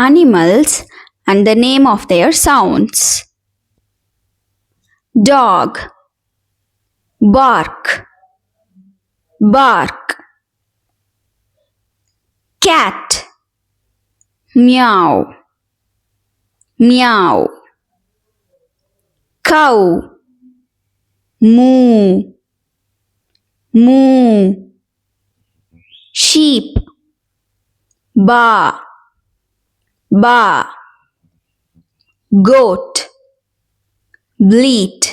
animals and the name of their sounds. Dog, bark, bark. Cat, meow, meow. Cow, moo, moo. Sheep, baa, baa. Goat, bleat,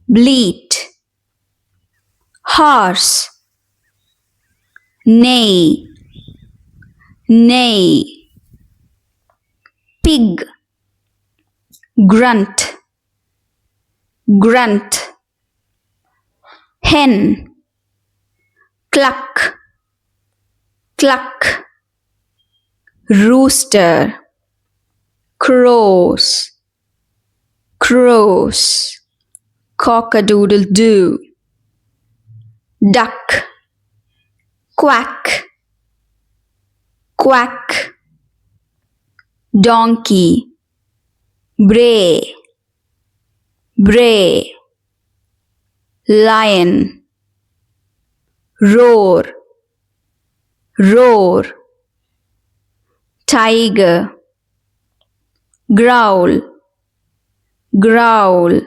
bleat. Horse, neigh, neigh. Pig, grunt, grunt. Hen, cluck, cluck. Rooster, crows, crows. Cock-a-doodle-doo. Duck, quack, quack. Donkey, bray, bray. Lion, roar, roar. Tiger, growl, growl.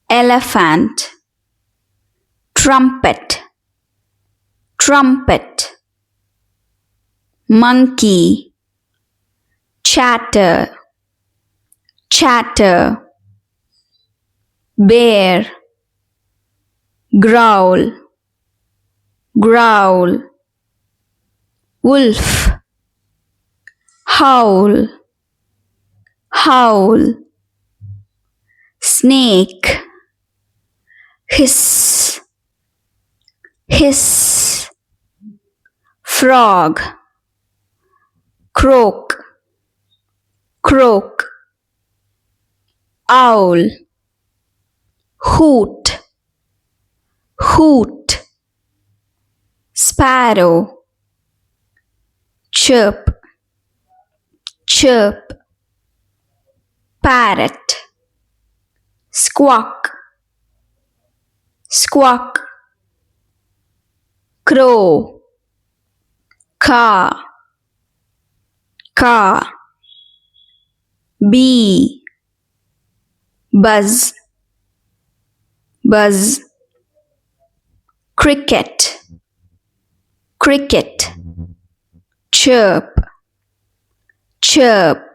Elephant, trumpet, trumpet. Monkey, chatter, chatter. Bear, growl, growl. Wolf, howl, howl. Snake, hiss, hiss. Frog, croak, croak. Owl, hoot, hoot. Sparrow, chirp, chirp. Parrot, squawk, squawk. Crow, caw, caw. Bee, buzz, buzz. Cricket, cricket. Chirp, chirp.